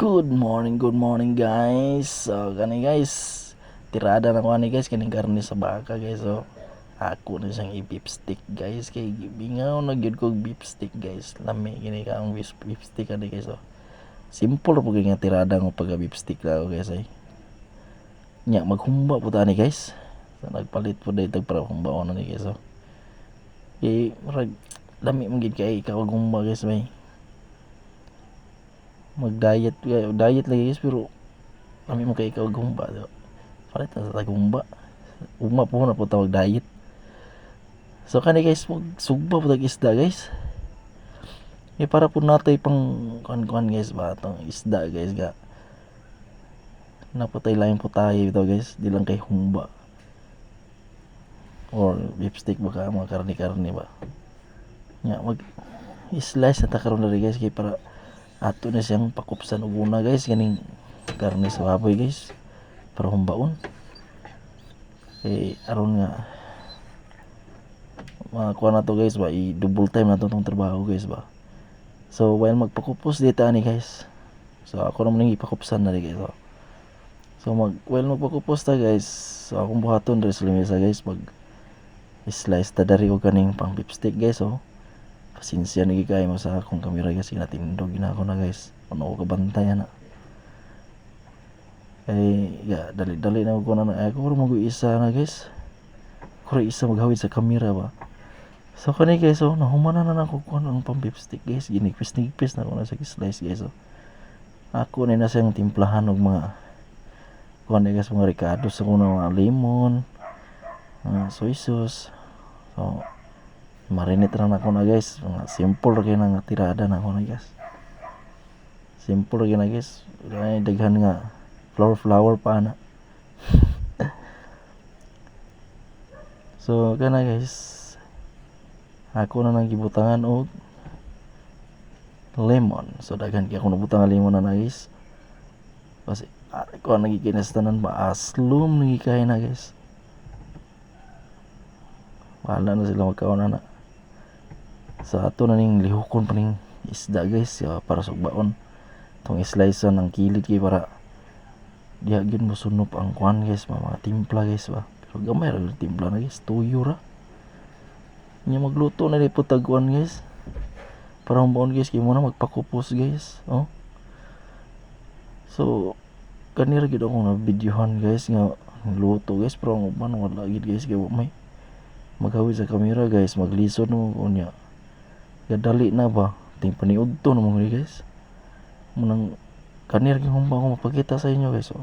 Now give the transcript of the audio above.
Good morning guys. So kani guys, tirada na ko ani guys kaning karne sa baka guys. So ako na siyang i-beef stick guys kay bingaw na gyud kog beef stick guys. Lami gini ka ang beef stick ani guys. So simple po kay nga tirada ng pag beef stick lang guys ay. Nya maghumba po tani guys. So nagpalit po dito para humbaon ani guys. So murag lami man gid kay ikaw humba guys may mag-diet diet lagi guys pero kami mo kay ikaw gumba so palit na sa tagumba uma po na po tawag diet so kani guys sugba po tag isda guys para po natay pang kuan guys ba tong isda guys ga napatay lang po tayo ito guys di lang kay humba or beef stick ba ka mga karne ba nya mag slice na ta karon diri guys kay para ato na siyang pakupsan og una guys kaning karne sa baboy guys para humbaon aron nga makuha na to guys ba i-double time na to tong trabaho guys ba so while magpakupos dito ani guys so ako naman nang ipakupsan na guys so while magpakupos ta guys so akong buhaton diri sa lamesa guys mag slice ta dari og kaning pang beef stick guys so pasensya na gikay mo sa akong kamera guys kinatindog na ako na guys ano ko kabantayan na kay dali na ko na ako mag-isa na guys ako isa maghawid sa kamera ba so kani guys so nahumanan na ako kuan ang pang beef stick guys ginigpis na ako na sa slice guys so ako na siyang timplahan og mga kuan guys mga ricado sa kuno mga lemon soy sauce so marinate lang ako na guys mga simple ra kay nga tirada na ako na guys simple ra na guys ay daghan nga flower pa na so kana guys ako na nang gibutangan og lemon so daghan kay ako nabutangan lemon na guys kasi ako nagikinastanan ba aslum nagikay na guys wala na sila magkaon na sa ato na ning lihukon pa ning isda guys para sugbaon tong slice ng kilid kay para diha gyud mo sunop ang kuan guys mga timpla guys ba pero gamay ra timpla na guys tuyo ra nya magluto na di putag kuan guys para humbaon guys kay mo na magpakupos guys so kanira gyud ako na videohan guys nga luto guys pero ang uban wala gyud guys kay may maghawid sa kamera guys maglisod mo kunya dali na ba ting paniudto na mga guys munang kanir gyud humba ko mapakita sa inyo guys